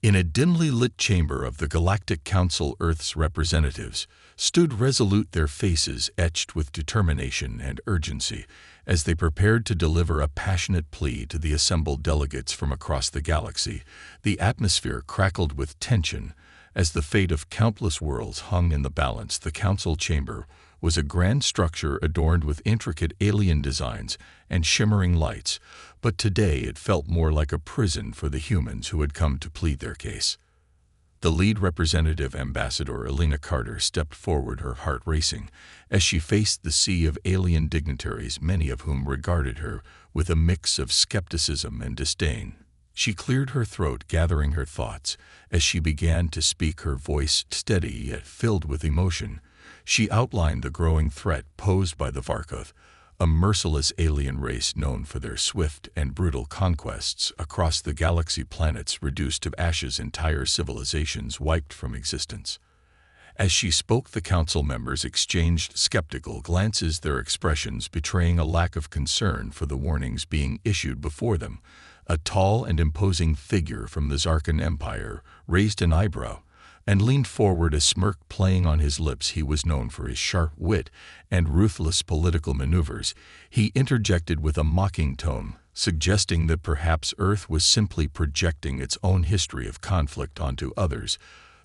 In a dimly lit chamber of the Galactic Council, Earth's representatives stood resolute, their faces etched with determination and urgency, as they prepared to deliver a passionate plea to the assembled delegates from across the galaxy. The atmosphere crackled with tension as the fate of countless worlds hung in the balance. The council chamber was a grand structure adorned with intricate alien designs and shimmering lights, but today it felt more like a prison for the humans who had come to plead their case. The lead representative, Ambassador Elena Carter, stepped forward, her heart racing, as she faced the sea of alien dignitaries, many of whom regarded her with a mix of skepticism and disdain. She cleared her throat, gathering her thoughts. As she began to speak, her voice steady yet filled with emotion, she outlined the growing threat posed by the Varkoth, a merciless alien race known for their swift and brutal conquests across the galaxy. Planets reduced to ashes, entire civilizations wiped from existence. As she spoke, the council members exchanged skeptical glances, their expressions betraying a lack of concern for the warnings being issued before them. A tall and imposing figure from the Zarkan Empire raised an eyebrow and leaned forward, a smirk playing on his lips. He was known for his sharp wit and ruthless political maneuvers. He interjected with a mocking tone, suggesting that perhaps Earth was simply projecting its own history of conflict onto others.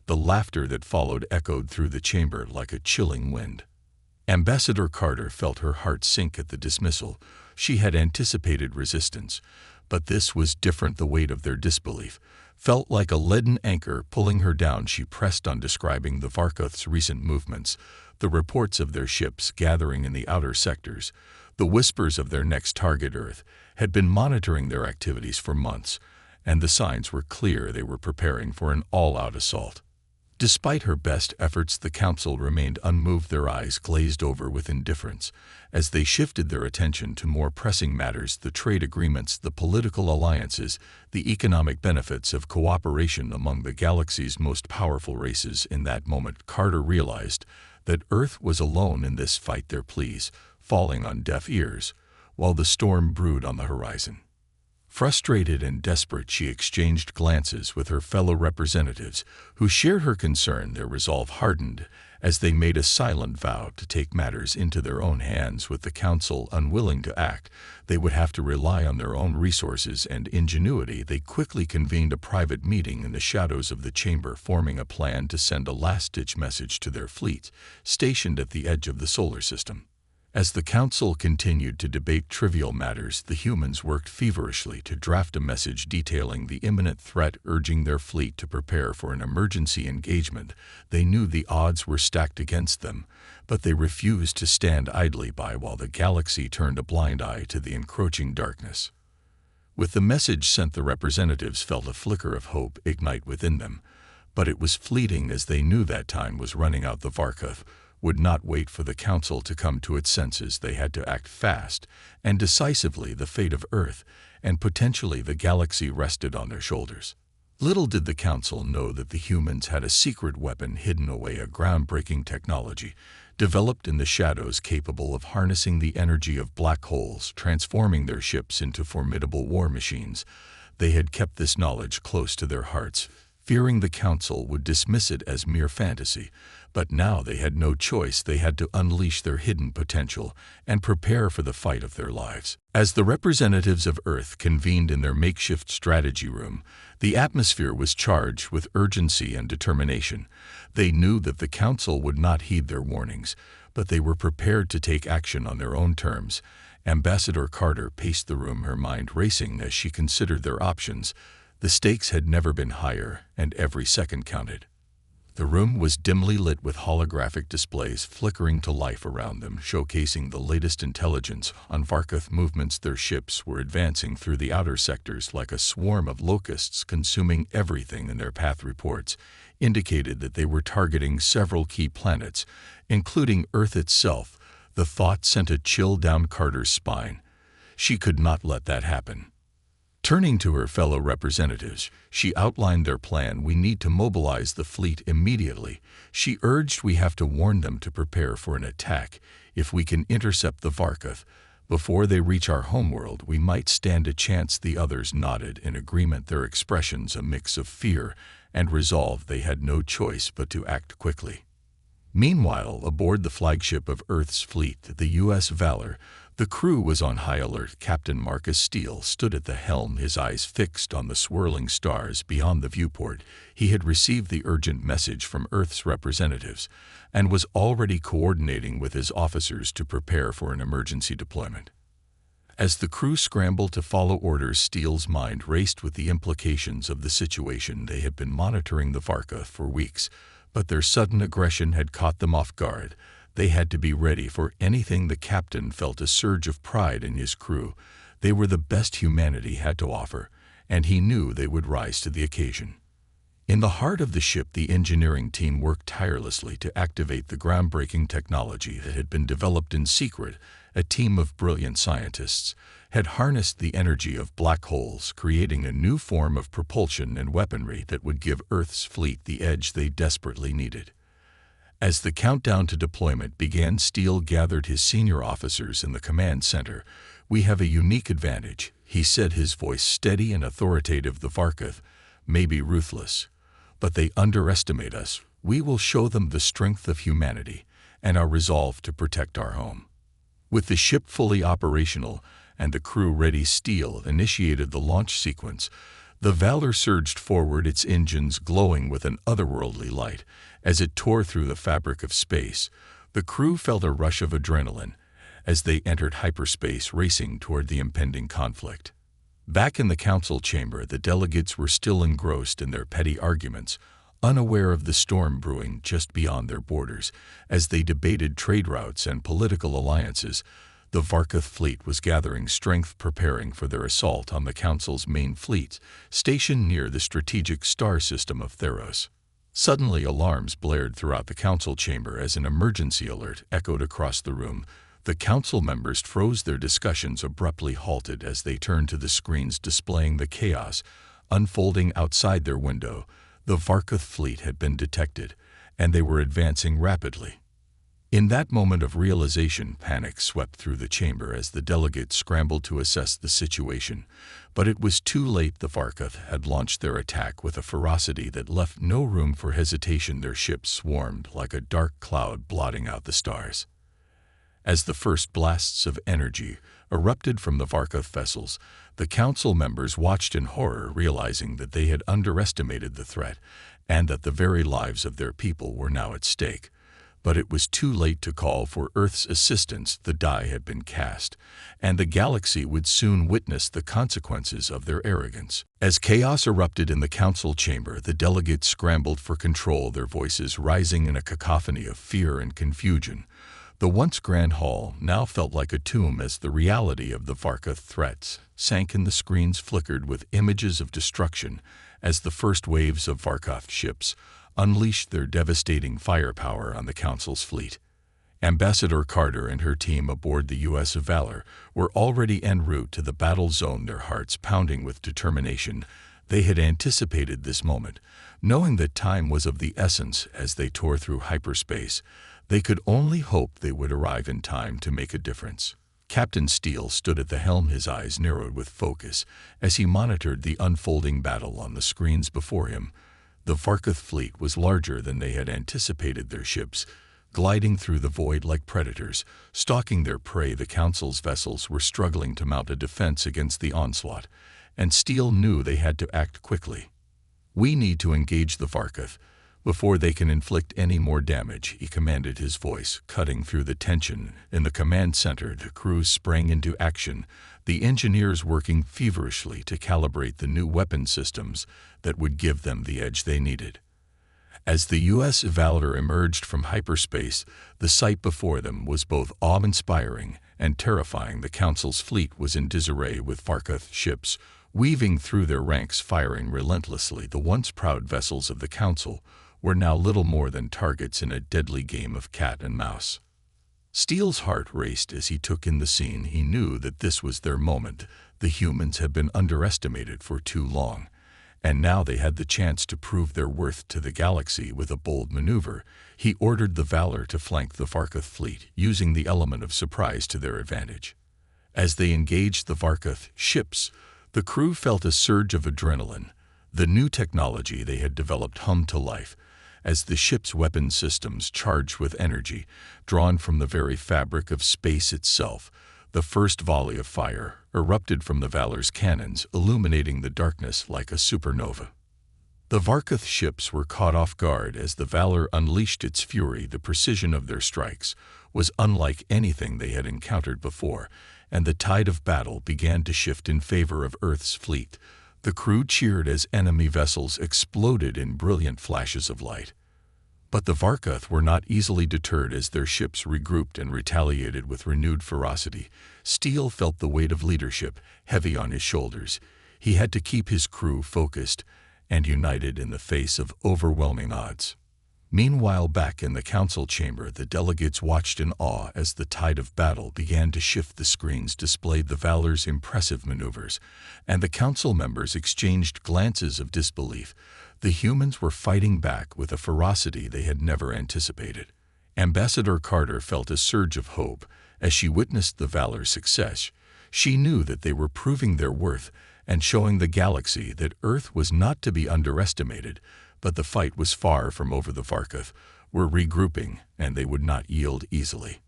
The laughter that followed echoed through the chamber like a chilling wind. Ambassador Carter felt her heart sink at the dismissal. She had anticipated resistance, but this was different. The weight of their disbelief felt like a leaden anchor pulling her down. She pressed on, describing the Varkoth's recent movements, the reports of their ships gathering in the outer sectors, the whispers of their next target. Earth had been monitoring their activities for months, and the signs were clear. They were preparing for an all-out assault. Despite her best efforts, the council remained unmoved, their eyes glazed over with indifference as they shifted their attention to more pressing matters: the trade agreements, the political alliances, the economic benefits of cooperation among the galaxy's most powerful races. In that moment, Carter realized that Earth was alone in this fight, their pleas falling on deaf ears while the storm brewed on the horizon. Frustrated and desperate, she exchanged glances with her fellow representatives who shared her concern. Their resolve hardened as they made a silent vow to take matters into their own hands. With the council unwilling to act, they would have to rely on their own resources and ingenuity. They quickly convened a private meeting in the shadows of the chamber, forming a plan to send a last-ditch message to their fleet stationed at the edge of the solar system. As the council continued to debate trivial matters, the humans worked feverishly to draft a message detailing the imminent threat, urging their fleet to prepare for an emergency engagement. They knew the odds were stacked against them, but they refused to stand idly by while the galaxy turned a blind eye to the encroaching darkness. With the message sent, the representatives felt a flicker of hope ignite within them, but it was fleeting, as they knew that time was running out. The Varkoth would not wait for the council to come to its senses. They had to act fast and decisively. The fate of Earth and potentially the galaxy rested on their shoulders. Little did the council know that the humans had a secret weapon hidden away, a groundbreaking technology developed in the shadows capable of harnessing the energy of black holes, transforming their ships into formidable war machines. They had kept this knowledge close to their hearts, fearing the council would dismiss it as mere fantasy. But now they had no choice. They had to unleash their hidden potential and prepare for the fight of their lives. As the representatives of Earth convened in their makeshift strategy room, the atmosphere was charged with urgency and determination. They knew that the council would not heed their warnings, but they were prepared to take action on their own terms. Ambassador Carter paced the room, her mind racing as she considered their options. The stakes had never been higher, and every second counted. The room was dimly lit with holographic displays flickering to life around them, showcasing the latest intelligence on Varkoth movements. Their ships were advancing through the outer sectors like a swarm of locusts, consuming everything in their path. Reports indicated that they were targeting several key planets, including Earth itself. The thought sent a chill down Carter's spine. She could not let that happen. Turning to her fellow representatives, she outlined their plan. We need to mobilize the fleet immediately, she urged. We have to warn them to prepare for an attack. If we can intercept the Varkoth, Before they reach our homeworld, we might stand a chance." The others nodded in agreement, their expressions a mix of fear and resolve. They had no choice but to act quickly. Meanwhile, aboard the flagship of Earth's fleet, the U.S. Valor, the crew was on high alert. Captain Marcus Steele stood at the helm, his eyes fixed on the swirling stars beyond the viewport. He had received the urgent message from Earth's representatives and was already coordinating with his officers to prepare for an emergency deployment. As the crew scrambled to follow orders, Steele's mind raced with the implications of the situation. They had been monitoring the Varka for weeks, but their sudden aggression had caught them off guard. They had to be ready for anything. The captain felt a surge of pride in his crew. They were the best humanity had to offer, and he knew they would rise to the occasion. In the heart of the ship, the engineering team worked tirelessly to activate the groundbreaking technology that had been developed in secret. A team of brilliant scientists had harnessed the energy of black holes, creating a new form of propulsion and weaponry that would give Earth's fleet the edge they desperately needed. As the countdown to deployment began, Steele gathered his senior officers in the command center. "We have a unique advantage," he said, his voice steady and authoritative. "The Varka may be ruthless, but they underestimate us. We will show them the strength of humanity and our resolve to protect our home." With the ship fully operational and the crew ready, Steele initiated the launch sequence. The Valor surged forward, its engines glowing with an otherworldly light. As it tore through the fabric of space, the crew felt a rush of adrenaline as they entered hyperspace, racing toward the impending conflict. Back in the council chamber, the delegates were still engrossed in their petty arguments, unaware of the storm brewing just beyond their borders. As they debated trade routes and political alliances, the Varka fleet was gathering strength, preparing for their assault on the Council's main fleet, stationed near the strategic star system of Theros. Suddenly, alarms blared throughout the Council chamber as an emergency alert echoed across the room. The Council members froze, their discussions abruptly halted as they turned to the screens displaying the chaos unfolding outside their window. The Varka fleet had been detected, and they were advancing rapidly. In that moment of realization, panic swept through the chamber as the delegates scrambled to assess the situation. But it was too late. The Varka had launched their attack with a ferocity that left no room for hesitation. Their ships swarmed like a dark cloud, blotting out the stars. As the first blasts of energy erupted from the Varka vessels, the council members watched in horror, realizing that they had underestimated the threat and that the very lives of their people were now at stake. But it was too late to call for Earth's assistance. The die had been cast, and the galaxy would soon witness the consequences of their arrogance. As chaos erupted in the council chamber, the delegates scrambled for control, their voices rising in a cacophony of fear and confusion. The once grand hall now felt like a tomb as the reality of the Varka threats sank in. The screens flickered with images of destruction as the first waves of Varka ships unleashed their devastating firepower on the Council's fleet. Ambassador Carter and her team aboard the U.S. Valor were already en route to the battle zone, their hearts pounding with determination. They had anticipated this moment, knowing that time was of the essence as they tore through hyperspace. They could only hope they would arrive in time to make a difference. Captain Steele stood at the helm, his eyes narrowed with focus as he monitored the unfolding battle on the screens before him. The Varka fleet was larger than they had anticipated, their ships gliding through the void like predators, stalking their prey. The Council's vessels were struggling to mount a defense against the onslaught, and Steele knew they had to act quickly. "We need to engage the Varka before they can inflict any more damage," he commanded, his voice cutting through the tension. In the command center, the crew sprang into action, the engineers working feverishly to calibrate the new weapon systems that would give them the edge they needed. As the U.S. Valor emerged from hyperspace, the sight before them was both awe-inspiring and terrifying. The Council's fleet was in disarray, with Varka ships weaving through their ranks, firing relentlessly. The once proud vessels of the Council were now little more than targets in a deadly game of cat and mouse. Steele's heart raced as he took in the scene. He knew that this was their moment. The humans had been underestimated for too long, and now they had the chance to prove their worth to the galaxy. With a bold maneuver, he ordered the Valor to flank the Varka fleet, using the element of surprise to their advantage. As they engaged the Varkath ships, the crew felt a surge of adrenaline. The new technology they had developed hummed to life, as the ship's weapon systems charged with energy, drawn from the very fabric of space itself. The first volley of fire erupted from the Valor's cannons, illuminating the darkness like a supernova. The Varkath ships were caught off guard as the Valor unleashed its fury. The precision of their strikes was unlike anything they had encountered before, and the tide of battle began to shift in favor of Earth's fleet. The crew cheered as enemy vessels exploded in brilliant flashes of light. But the Varkath were not easily deterred as their ships regrouped and retaliated with renewed ferocity. Steel felt the weight of leadership heavy on his shoulders. He had to keep his crew focused and united in the face of overwhelming odds. Meanwhile, back in the council chamber, the delegates watched in awe as the tide of battle began to shift. The screens displayed the Valor's impressive maneuvers, and the council members exchanged glances of disbelief. The humans were fighting back with a ferocity they had never anticipated. Ambassador Carter felt a surge of hope as she witnessed the Valor's success. She knew that they were proving their worth and showing the galaxy that Earth was not to be underestimated. But the fight was far from over. The Varkath were regrouping, and they would not yield easily.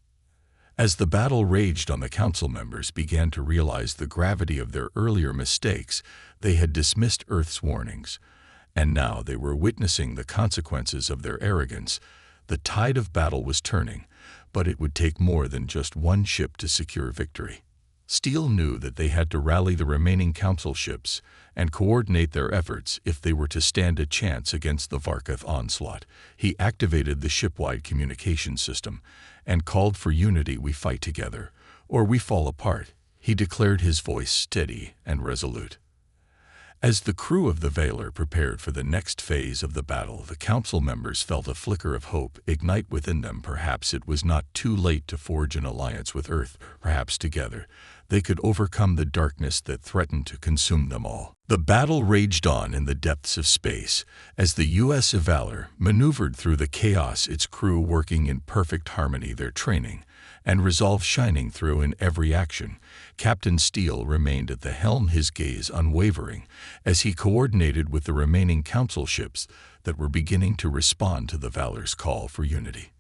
As the battle raged on, the council members began to realize the gravity of their earlier mistakes. They had dismissed Earth's warnings, and now they were witnessing the consequences of their arrogance. The tide of battle was turning, but it would take more than just one ship to secure victory. Steel knew that they had to rally the remaining council ships and coordinate their efforts if they were to stand a chance against the Varkath onslaught. He activated the shipwide communication system and called for unity. "We fight together, or we fall apart," he declared, his voice steady and resolute. As the crew of the Valor prepared for the next phase of the battle, the council members felt a flicker of hope ignite within them. Perhaps it was not too late to forge an alliance with Earth. Perhaps together they could overcome the darkness that threatened to consume them all. The battle raged on in the depths of space as the U.S. Valor maneuvered through the chaos, its crew working in perfect harmony, their training and resolve shining through in every action. Captain Steele remained at the helm, his gaze unwavering, as he coordinated with the remaining council ships that were beginning to respond to the Valor's call for unity.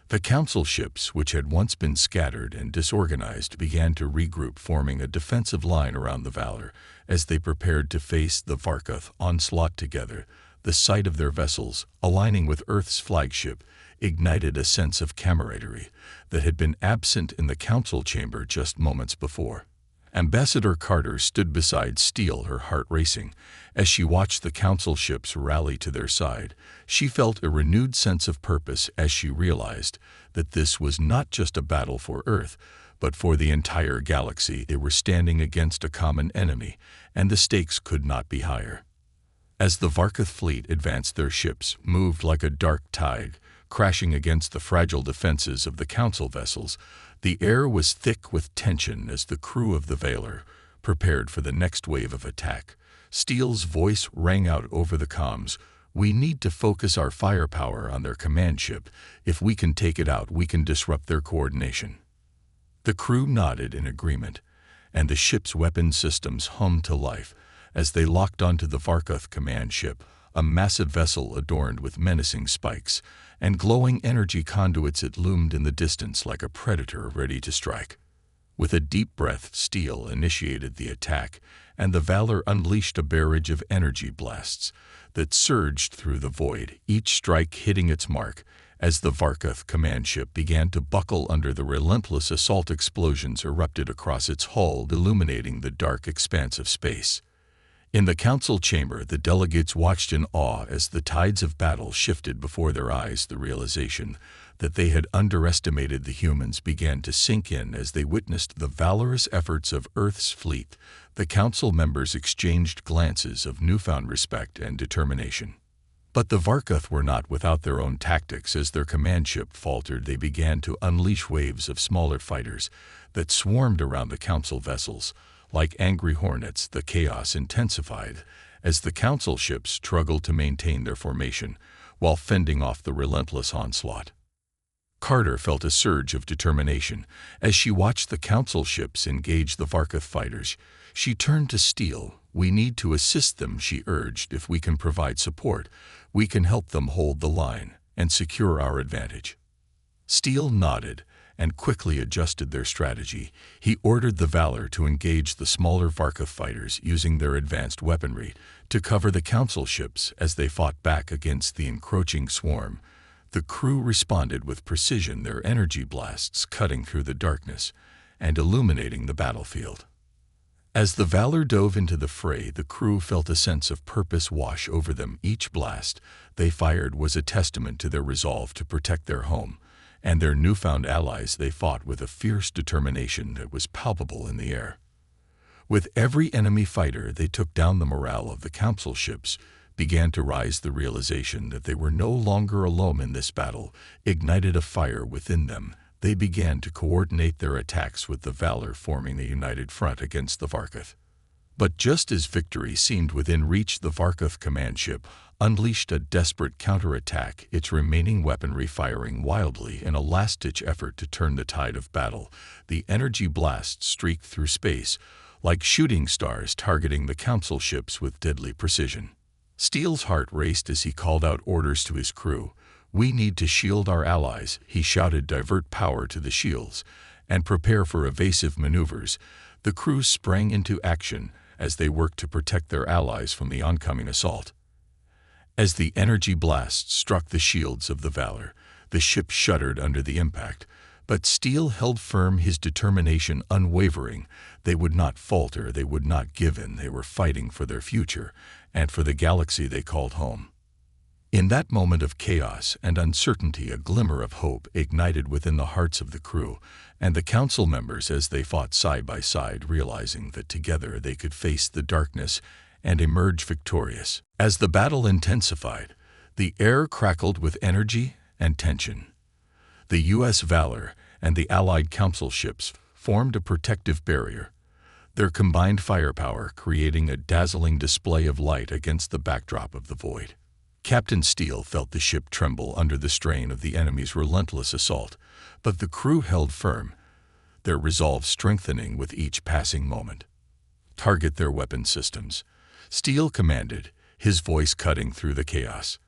The council ships, which had once been scattered and disorganized, began to regroup, forming a defensive line around the Valor as they prepared to face the Varkath onslaught together. The sight of their vessels aligning with Earth's flagship ignited a sense of camaraderie that had been absent in the council chamber just moments before. Ambassador Carter stood beside Steele, her heart racing, as she watched the council ships rally to their side. She felt a renewed sense of purpose as she realized that this was not just a battle for Earth, but for the entire galaxy. They were standing against a common enemy, and the stakes could not be higher. As the Varkath fleet advanced, their ships moved like a dark tide, crashing against the fragile defenses of the council vessels. The air was thick with tension as the crew of the Valor prepared for the next wave of attack. Steele's voice rang out over the comms. "We need to focus our firepower on their command ship. If we can take it out, we can disrupt their coordination." The crew nodded in agreement, and the ship's weapon systems hummed to life as they locked onto the Varkath command ship, a massive vessel adorned with menacing spikes and glowing energy conduits. It loomed in the distance like a predator ready to strike. With a deep breath, Steele initiated the attack, and the Valor unleashed a barrage of energy blasts that surged through the void, each strike hitting its mark. As the Varkath command ship began to buckle under the relentless assault, explosions erupted across its hull, illuminating the dark expanse of space. In the council chamber, the delegates watched in awe as the tides of battle shifted before their eyes. The realization that they had underestimated the humans began to sink in as they witnessed the valorous efforts of Earth's fleet. The council members exchanged glances of newfound respect and determination. But the Varkath were not without their own tactics. As their command ship faltered, they began to unleash waves of smaller fighters that swarmed around the council vessels. Like angry hornets, the chaos intensified as the council ships struggled to maintain their formation while fending off the relentless onslaught. Carter felt a surge of determination. As she watched the Council ships engage the Varkoth fighters, she turned to Steele. "We need to assist them," she urged. "If we can provide support, we can help them hold the line and secure our advantage." Steele nodded and quickly adjusted their strategy. He ordered the Valor to engage the smaller Varkoth fighters using their advanced weaponry to cover the Council ships as they fought back against the encroaching swarm. The crew responded with precision, their energy blasts cutting through the darkness and illuminating the battlefield. As the Valor dove into the fray, the crew felt a sense of purpose wash over them. Each blast they fired was a testament to their resolve to protect their home and their newfound allies. They fought with a fierce determination that was palpable in the air. With every enemy fighter they took down, the morale of the Council ships began to rise. The realization that they were no longer alone in this battle ignited a fire within them. They began to coordinate their attacks, with the Valor forming a united front against the Varkoth. But just as victory seemed within reach, the Varkoth command ship unleashed a desperate counterattack, its remaining weaponry firing wildly in a last-ditch effort to turn the tide of battle. The energy blasts streaked through space like shooting stars, targeting the Council ships with deadly precision. Steele's heart raced as he called out orders to his crew. "We need to shield our allies," he shouted. "Divert power to the shields and prepare for evasive maneuvers." The crew sprang into action as they worked to protect their allies from the oncoming assault. As the energy blasts struck the shields of the Valor, the ship shuddered under the impact, but Steele held firm, his determination unwavering. They would not falter, they would not give in. They were fighting for their future and for the galaxy they called home. In that moment of chaos and uncertainty, a glimmer of hope ignited within the hearts of the crew and the Council members as they fought side by side, realizing that together they could face the darkness and emerge victorious. As the battle intensified, the air crackled with energy and tension. The U.S. Valor and the Allied Council ships formed a protective barrier, their combined firepower creating a dazzling display of light against the backdrop of the void. Captain Steele felt the ship tremble under the strain of the enemy's relentless assault, but the crew held firm, their resolve strengthening with each passing moment. "Target their weapon systems," Steele commanded, his voice cutting through the chaos.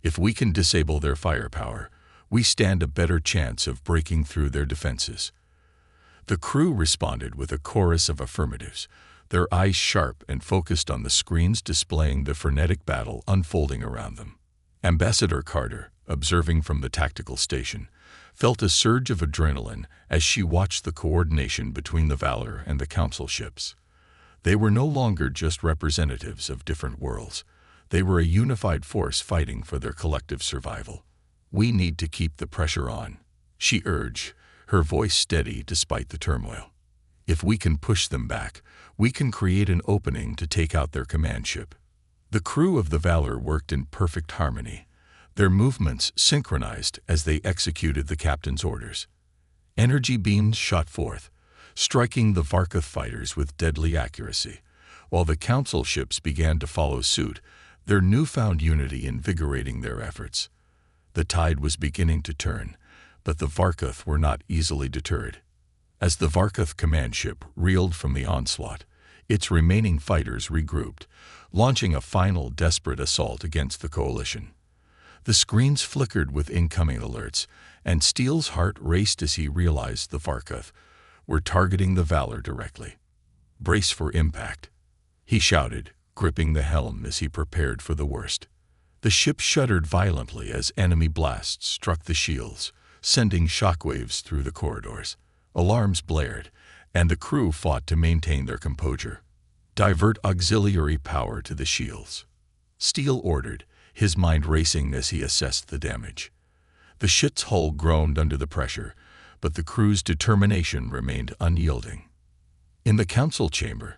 "If we can disable their firepower, we stand a better chance of breaking through their defenses." The crew responded with a chorus of affirmatives, their eyes sharp and focused on the screens displaying the frenetic battle unfolding around them. Ambassador Carter, observing from the tactical station, felt a surge of adrenaline as she watched the coordination between the Valor and the Council ships. They were no longer just representatives of different worlds. They were a unified force fighting for their collective survival. "We need to keep the pressure on," she urged, her voice steady despite the turmoil. "If we can push them back, we can create an opening to take out their command ship." The crew of the Valor worked in perfect harmony, their movements synchronized as they executed the captain's orders. Energy beams shot forth, striking the Varkoth fighters with deadly accuracy, while the Council ships began to follow suit, their newfound unity invigorating their efforts. The tide was beginning to turn, but the Varkoth were not easily deterred. As the Varkoth command ship reeled from the onslaught, its remaining fighters regrouped, launching a final desperate assault against the coalition. The screens flickered with incoming alerts, and Steele's heart raced as he realized the Varkoth were targeting the Valor directly. "Brace for impact," he shouted, gripping the helm as he prepared for the worst. The ship shuddered violently as enemy blasts struck the shields, sending shockwaves through the corridors. Alarms blared, and the crew fought to maintain their composure. "Divert auxiliary power to the shields," Steele ordered, his mind racing as he assessed the damage. The ship's hull groaned under the pressure, but the crew's determination remained unyielding. In the Council chamber,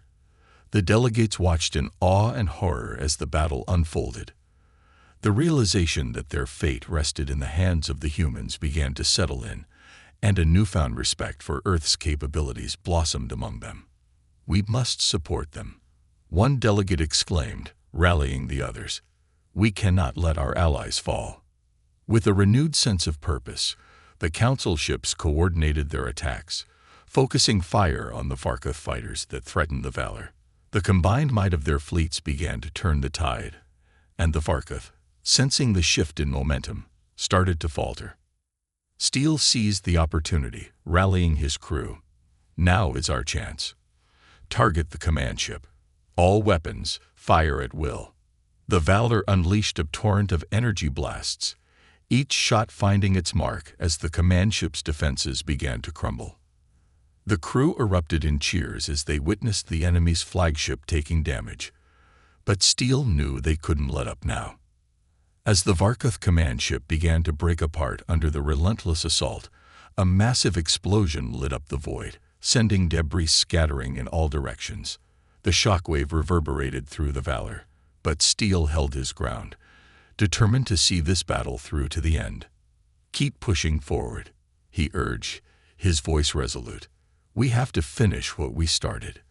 the delegates watched in awe and horror as the battle unfolded. The realization that their fate rested in the hands of the humans began to settle in, and a newfound respect for Earth's capabilities blossomed among them. "We must support them," one delegate exclaimed, rallying the others. "We cannot let our allies fall." With a renewed sense of purpose, The Council ships coordinated their attacks, focusing fire on the Varkoth fighters that threatened the Valor. The combined might of their fleets began to turn the tide, and the Varkoth, sensing the shift in momentum, started to falter. Steele seized the opportunity, rallying his crew. "Now is our chance. Target the command ship. All weapons, fire at will." The Valor unleashed a torrent of energy blasts, each shot finding its mark as the command ship's defenses began to crumble. The crew erupted in cheers as they witnessed the enemy's flagship taking damage, but Steele knew they couldn't let up now. As the Varkoth command ship began to break apart under the relentless assault, a massive explosion lit up the void, sending debris scattering in all directions. The shockwave reverberated through the Valor, but Steele held his ground, determined to see this battle through to the end. "Keep pushing forward," he urged, his voice resolute. "We have to finish what we started."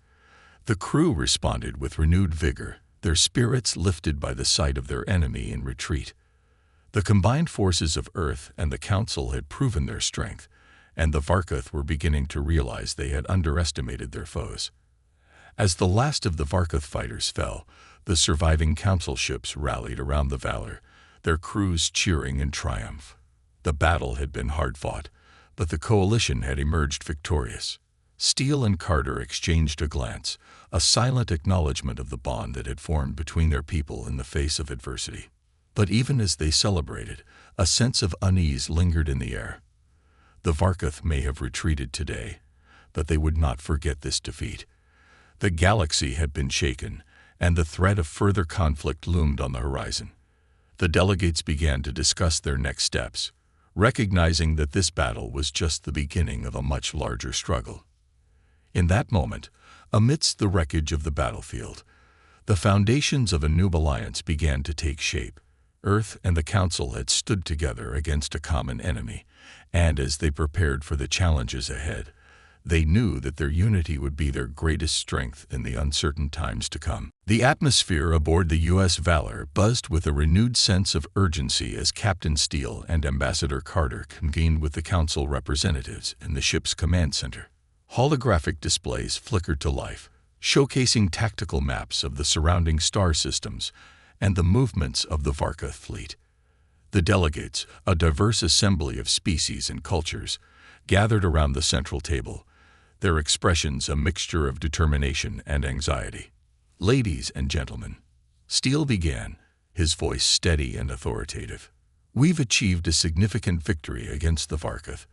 The crew responded with renewed vigor, their spirits lifted by the sight of their enemy in retreat. The combined forces of Earth and the Council had proven their strength, and the Varkoth were beginning to realize they had underestimated their foes. As the last of the Varkoth fighters fell, the surviving Council ships rallied around the Valor, their crews cheering in triumph. The battle had been hard-fought, but the coalition had emerged victorious. Steele and Carter exchanged a glance, a silent acknowledgement of the bond that had formed between their people in the face of adversity. But even as they celebrated, a sense of unease lingered in the air. The Varkoth may have retreated today, but they would not forget this defeat. The galaxy had been shaken, and the threat of further conflict loomed on the horizon. The delegates began to discuss their next steps, recognizing that this battle was just the beginning of a much larger struggle. In that moment, amidst the wreckage of the battlefield, the foundations of a new alliance began to take shape. Earth and the Council had stood together against a common enemy, and as they prepared for the challenges ahead, they knew that their unity would be their greatest strength in the uncertain times to come. The atmosphere aboard the U.S. Valor buzzed with a renewed sense of urgency as Captain Steele and Ambassador Carter convened with the Council representatives in the ship's command center. Holographic displays flickered to life, showcasing tactical maps of the surrounding star systems and the movements of the Varkoth fleet. The delegates, a diverse assembly of species and cultures, gathered around the central table, their expressions a mixture of determination and anxiety. "Ladies and gentlemen," Steele began, his voice steady and authoritative. "We've achieved a significant victory against the Varkoth,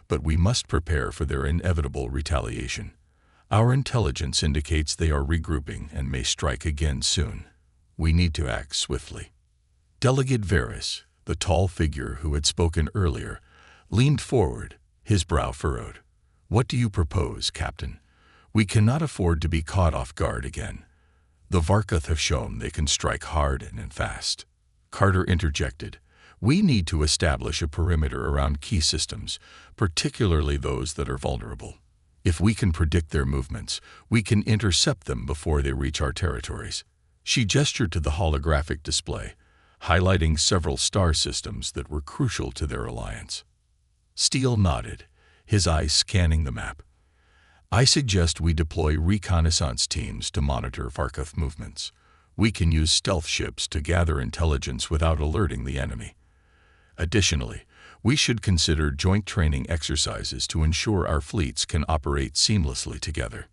but we must prepare for their inevitable retaliation. Our intelligence indicates they are regrouping and may strike again soon. We need to act swiftly." Delegate Varys, the tall figure who had spoken earlier, leaned forward, his brow furrowed. "What do you propose, Captain? We cannot afford to be caught off guard again. The Varkoth have shown they can strike hard and fast." Carter interjected. "We need to establish a perimeter around key systems, particularly those that are vulnerable. If we can predict their movements, we can intercept them before they reach our territories." She gestured to the holographic display, highlighting several star systems that were crucial to their alliance. Steele nodded, his eyes scanning the map. "I suggest we deploy reconnaissance teams to monitor Varkoth movements. We can use stealth ships to gather intelligence without alerting the enemy. Additionally, we should consider joint training exercises to ensure our fleets can operate seamlessly together."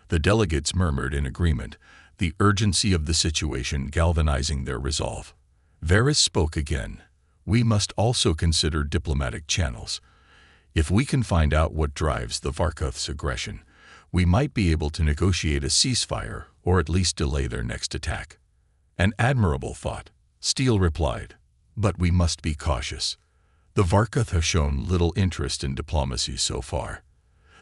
The delegates murmured in agreement, the urgency of the situation galvanizing their resolve. Varys spoke again. "We must also consider diplomatic channels. If we can find out what drives the Varkoth's aggression, we might be able to negotiate a ceasefire or at least delay their next attack." "An admirable thought," Steele replied, "but we must be cautious. The Varkoth have shown little interest in diplomacy so far.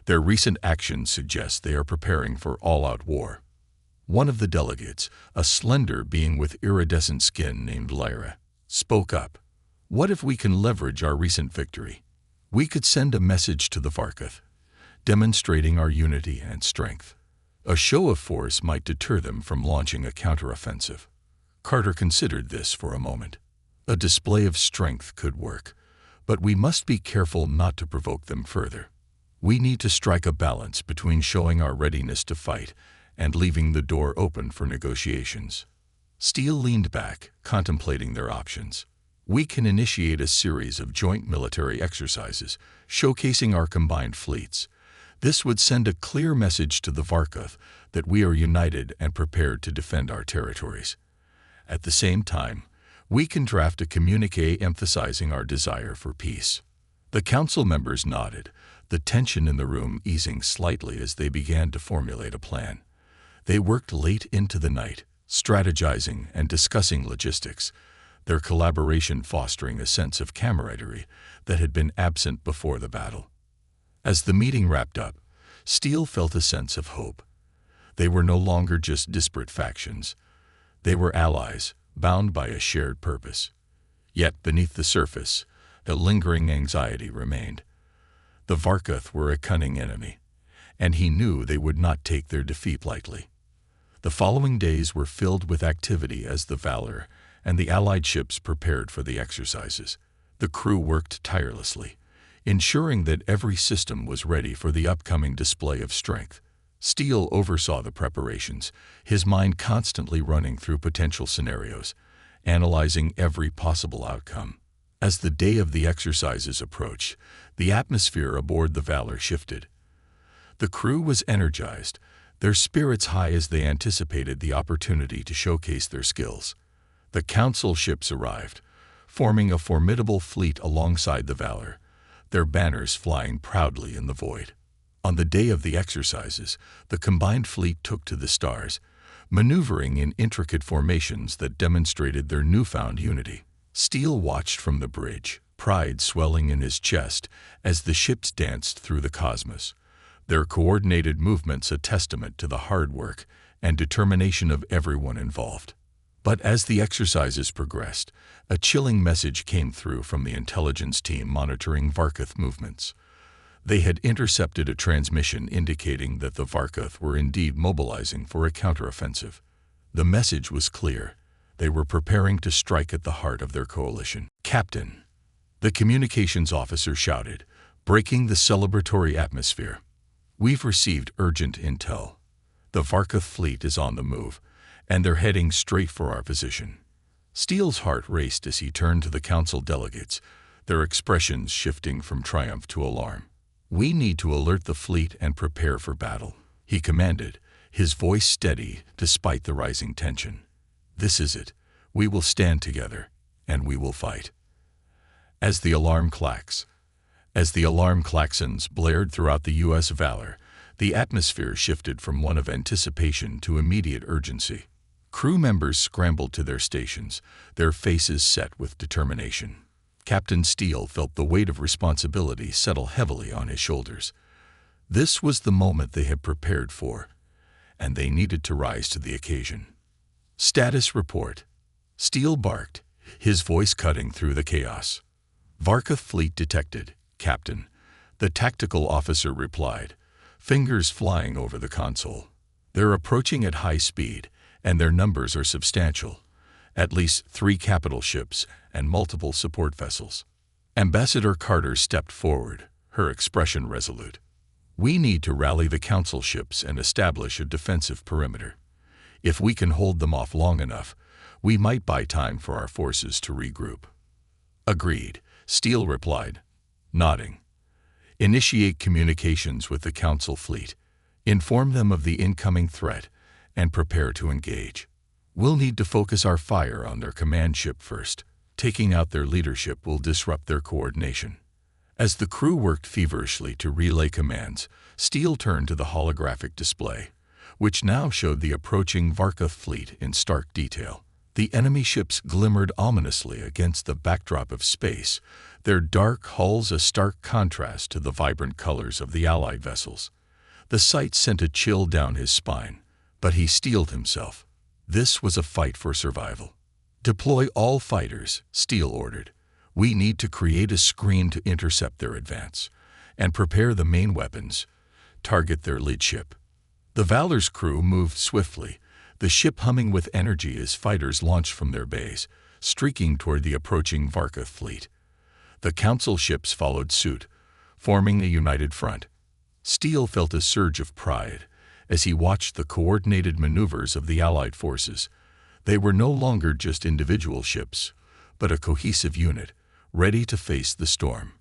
Their recent actions suggest they are preparing for all-out war." One of the delegates, a slender being with iridescent skin named Lyra, spoke up. "What if we can leverage our recent victory? We could send a message to the Varkoth, demonstrating our unity and strength. A show of force might deter them from launching a counteroffensive." Carter considered this for a moment. A display of strength could work, But we must be careful not to provoke them further. We need to strike a balance between showing our readiness to fight and leaving the door open for negotiations. Steele leaned back, contemplating their options. We can initiate a series of joint military exercises, showcasing our combined fleets. This would send a clear message to the Varkuth that we are united and prepared to defend our territories. At the same time, we can draft a communiqué emphasizing our desire for peace. The council members nodded, the tension in the room easing slightly as they began to formulate a plan. They worked late into the night, strategizing and discussing logistics, their collaboration fostering a sense of camaraderie that had been absent before the battle. As the meeting wrapped up, Steele felt a sense of hope. They were no longer just disparate factions. They were allies, bound by a shared purpose. Yet beneath the surface, a lingering anxiety remained. The Varkuth were a cunning enemy, and he knew they would not take their defeat lightly. The following days were filled with activity as the Valor and the Allied ships prepared for the exercises. The crew worked tirelessly, ensuring that every system was ready for the upcoming display of strength. Steele oversaw the preparations, his mind constantly running through potential scenarios, analyzing every possible outcome. As the day of the exercises approached, the atmosphere aboard the Valor shifted. The crew was energized, their spirits high as they anticipated the opportunity to showcase their skills. The Council ships arrived, forming a formidable fleet alongside the Valor, their banners flying proudly in the void. On the day of the exercises, the combined fleet took to the stars, maneuvering in intricate formations that demonstrated their newfound unity. Steele watched from the bridge, pride swelling in his chest as the ships danced through the cosmos, their coordinated movements a testament to the hard work and determination of everyone involved. But as the exercises progressed, a chilling message came through from the intelligence team monitoring Varkuth movements. They had intercepted a transmission indicating that the Varkuth were indeed mobilizing for a counteroffensive. The message was clear. They were preparing to strike at the heart of their coalition. "Captain," the communications officer shouted, breaking the celebratory atmosphere. "We've received urgent intel. The Varkuth fleet is on the move, and they're heading straight for our position." Steele's heart raced as he turned to the council delegates, their expressions shifting from triumph to alarm. "We need to alert the fleet and prepare for battle," he commanded, his voice steady despite the rising tension. "This is it. We will stand together, and we will fight." As the alarm klaxons blared throughout the U.S. Valor, the atmosphere shifted from one of anticipation to immediate urgency. Crew members scrambled to their stations, their faces set with determination. Captain Steele felt the weight of responsibility settle heavily on his shoulders. This was the moment they had prepared for, and they needed to rise to the occasion. "Status report," Steele barked, his voice cutting through the chaos. "Varkuth fleet detected, Captain," the tactical officer replied, fingers flying over the console. "They're approaching at high speed, and their numbers are substantial. At least 3 capital ships and multiple support vessels." Ambassador Carter stepped forward, her expression resolute. "We need to rally the council ships and establish a defensive perimeter. If we can hold them off long enough, we might buy time for our forces to regroup." "Agreed," Steele replied, nodding. "Initiate communications with the council fleet. Inform them of the incoming threat and prepare to engage. We'll need to focus our fire on their command ship first. Taking out their leadership will disrupt their coordination." As the crew worked feverishly to relay commands, Steele turned to the holographic display, which now showed the approaching Varkuth fleet in stark detail. The enemy ships glimmered ominously against the backdrop of space, their dark hulls a stark contrast to the vibrant colors of the Allied vessels. The sight sent a chill down his spine, but he steeled himself. This was a fight for survival. "Deploy all fighters," Steele ordered. "We need to create a screen to intercept their advance, and prepare the main weapons. Target their lead ship." The Valor's crew moved swiftly, the ship humming with energy as fighters launched from their bays, streaking toward the approaching Varkuth fleet. The Council ships followed suit, forming a united front. Steel felt a surge of pride as he watched the coordinated maneuvers of the Allied forces. They were no longer just individual ships, but a cohesive unit, ready to face the storm.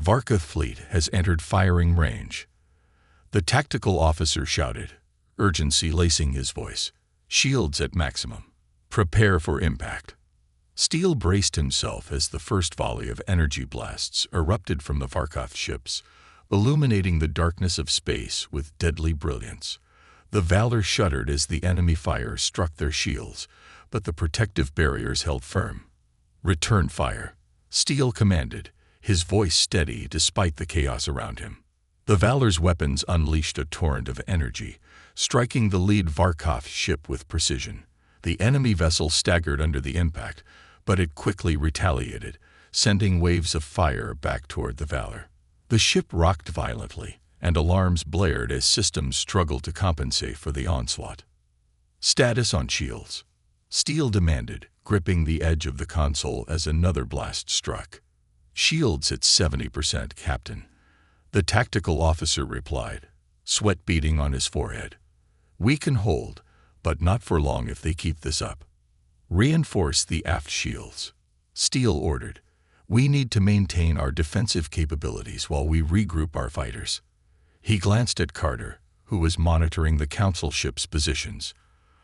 Varkath fleet has entered firing range. The tactical officer shouted, urgency lacing his voice. Shields at maximum. Prepare for impact. Steel braced himself as the first volley of energy blasts erupted from the Varkath ships, illuminating the darkness of space with deadly brilliance. The Valor shuddered as the enemy fire struck their shields, but the protective barriers held firm. Return fire, Steel commanded, his voice steady despite the chaos around him. The Valor's weapons unleashed a torrent of energy, striking the lead Varkath ship with precision. The enemy vessel staggered under the impact, but it quickly retaliated, sending waves of fire back toward the Valor. The ship rocked violently, and alarms blared as systems struggled to compensate for the onslaught. Status on shields, Steel demanded, gripping the edge of the console as another blast struck. Shields at 70%, Captain. The tactical officer replied, sweat beading on his forehead. We can hold, but not for long if they keep this up. Reinforce the aft shields, Steel ordered. We need to maintain our defensive capabilities while we regroup our fighters. He glanced at Carter, who was monitoring the Council ships' positions.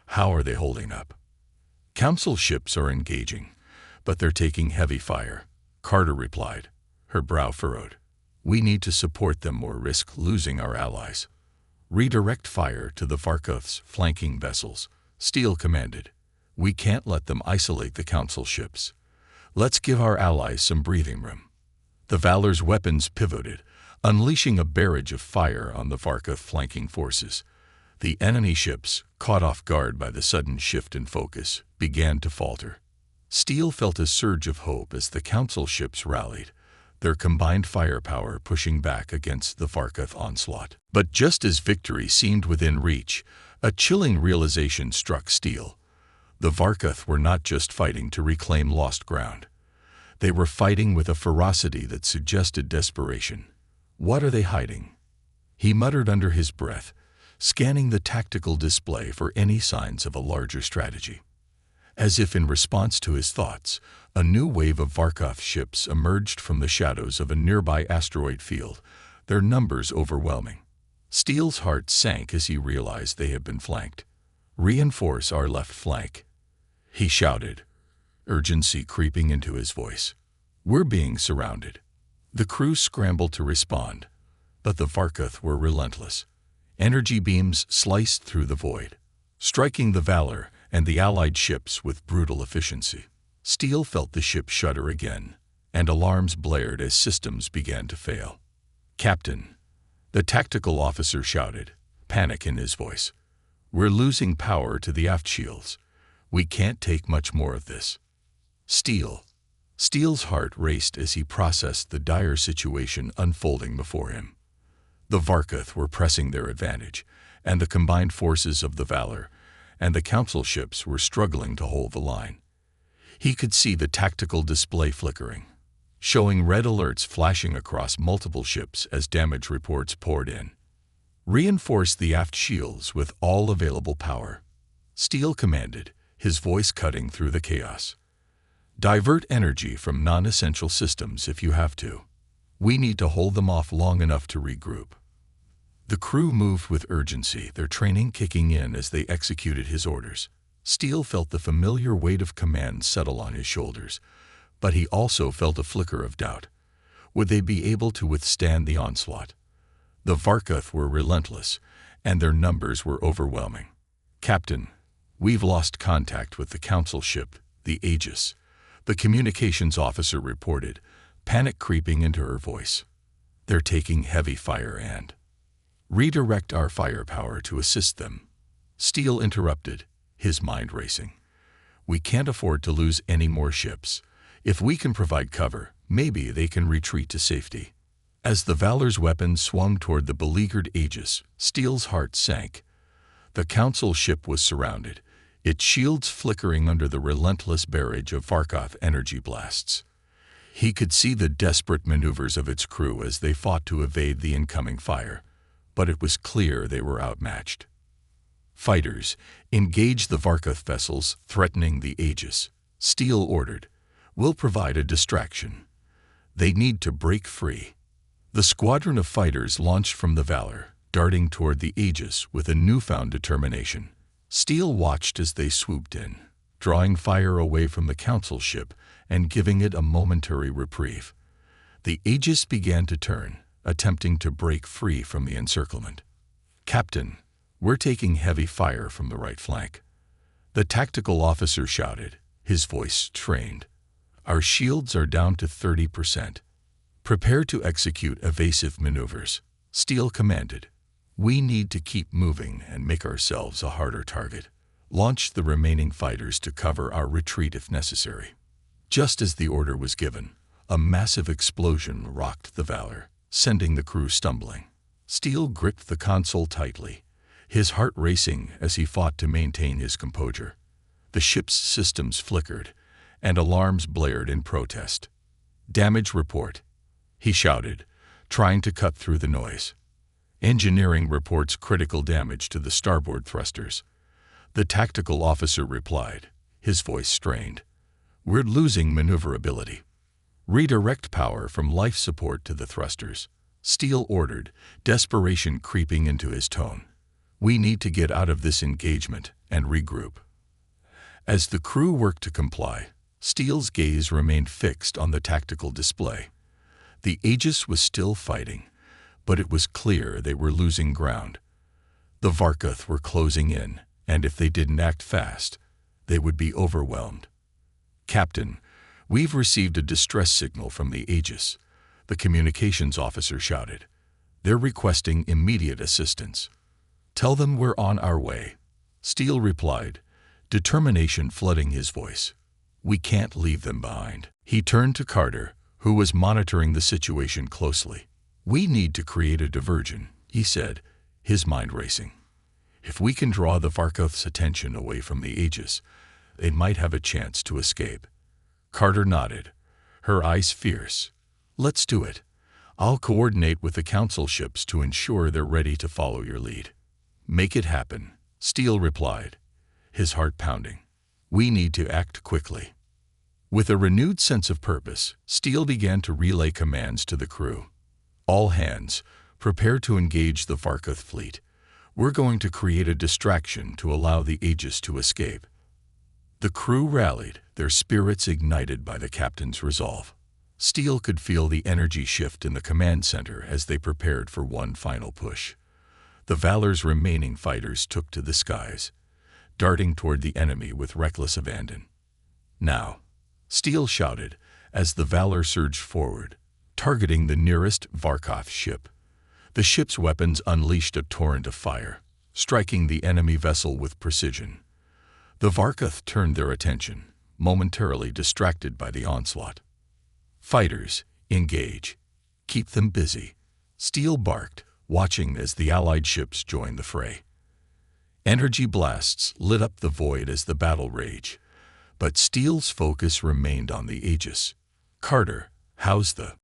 How are they holding up? Council ships are engaging, but they're taking heavy fire, Carter replied, her brow furrowed. We need to support them or risk losing our allies. Redirect fire to the Varkath's flanking vessels, Steel commanded. We can't let them isolate the Council ships. Let's give our allies some breathing room. The Valor's weapons pivoted, unleashing a barrage of fire on the Varkath flanking forces. The enemy ships, caught off guard by the sudden shift in focus, began to falter. Steel felt a surge of hope as the Council ships rallied, their combined firepower pushing back against the Varkath onslaught. But just as victory seemed within reach, a chilling realization struck Steel. The Varkath were not just fighting to reclaim lost ground. They were fighting with a ferocity that suggested desperation. What are they hiding? He muttered under his breath, scanning the tactical display for any signs of a larger strategy. As if in response to his thoughts, a new wave of Varkath ships emerged from the shadows of a nearby asteroid field, their numbers overwhelming. Steel's heart sank as he realized they had been flanked. Reinforce our left flank, he shouted, urgency creeping into his voice. We're being surrounded. The crew scrambled to respond, but the Varkath were relentless. Energy beams sliced through the void, striking the Valor and the Allied ships with brutal efficiency. Steel felt the ship shudder again, and alarms blared as systems began to fail. Captain, the tactical officer shouted, panic in his voice. We're losing power to the aft shields. We can't take much more of this. Steel's heart raced as he processed the dire situation unfolding before him. The Varkath were pressing their advantage, and the combined forces of the Valor and the Council ships were struggling to hold the line. He could see the tactical display flickering, showing red alerts flashing across multiple ships as damage reports poured in. Reinforce the aft shields with all available power, Steel commanded, his voice cutting through the chaos. Divert energy from non-essential systems if you have to. We need to hold them off long enough to regroup. The crew moved with urgency, their training kicking in as they executed his orders. Steel felt the familiar weight of command settle on his shoulders, but he also felt a flicker of doubt. Would they be able to withstand the onslaught? The Varkath were relentless, and their numbers were overwhelming. Captain, we've lost contact with the Council ship, the Aegis, the communications officer reported, panic creeping into her voice. They're taking heavy fire and redirect our firepower to assist them. Steel interrupted, his mind racing. We can't afford to lose any more ships. If we can provide cover, maybe they can retreat to safety. As the Valor's weapons swung toward the beleaguered Aegis, Steel's heart sank. The Council ship was surrounded, its shields flickering under the relentless barrage of Varkath energy blasts. He could see the desperate maneuvers of its crew as they fought to evade the incoming fire, but it was clear they were outmatched. "Fighters, engage the Varkoth vessels threatening the Aegis," Steele ordered. "We'll provide a distraction. They need to break free." The squadron of fighters launched from the Valor, darting toward the Aegis with a newfound determination. Steele watched as they swooped in, drawing fire away from the Council ship and giving it a momentary reprieve. The Aegis began to turn, attempting to break free from the encirclement. "Captain, we're taking heavy fire from the right flank," the tactical officer shouted, his voice strained. "Our shields are down to 30%. Prepare to execute evasive maneuvers," Steele commanded. "We need to keep moving and make ourselves a harder target. Launch the remaining fighters to cover our retreat if necessary." Just as the order was given, a massive explosion rocked the Valor, sending the crew stumbling. Steele gripped the console tightly, his heart racing as he fought to maintain his composure. The ship's systems flickered, and alarms blared in protest. "Damage report," he shouted, trying to cut through the noise. "Engineering reports critical damage to the starboard thrusters," the tactical officer replied, his voice strained. "We're losing maneuverability. Redirect power from life support to the thrusters," Steele ordered, desperation creeping into his tone. "We need to get out of this engagement and regroup." As the crew worked to comply, Steele's gaze remained fixed on the tactical display. The Aegis was still fighting, but it was clear they were losing ground. The Varkoth were closing in, and if they didn't act fast, they would be overwhelmed. "Captain, we've received a distress signal from the Aegis," the communications officer shouted. "They're requesting immediate assistance." "Tell them we're on our way," Steele replied, determination flooding his voice. "We can't leave them behind." He turned to Carter, who was monitoring the situation closely. "We need to create a diversion," he said, his mind racing. "If we can draw the Varkoth's attention away from the Aegis, they might have a chance to escape." Carter nodded, her eyes fierce. "Let's do it. I'll coordinate with the Council ships to ensure they're ready to follow your lead." "Make it happen," Steele replied, his heart pounding. "We need to act quickly." With a renewed sense of purpose, Steele began to relay commands to the crew. "All hands, prepare to engage the Varkoth fleet. We're going to create a distraction to allow the Aegis to escape." The crew rallied, their spirits ignited by the captain's resolve. Steele could feel the energy shift in the command center as they prepared for one final push. The Valor's remaining fighters took to the skies, darting toward the enemy with reckless abandon. "Now," Steele shouted as the Valor surged forward, targeting the nearest Varkoth ship. The ship's weapons unleashed a torrent of fire, striking the enemy vessel with precision. The Varkoth turned their attention, momentarily distracted by the onslaught. "Fighters, engage. Keep them busy," Steele barked, watching as the Allied ships joined the fray. Energy blasts lit up the void as the battle raged, but Steele's focus remained on the Aegis. "Carter, how's the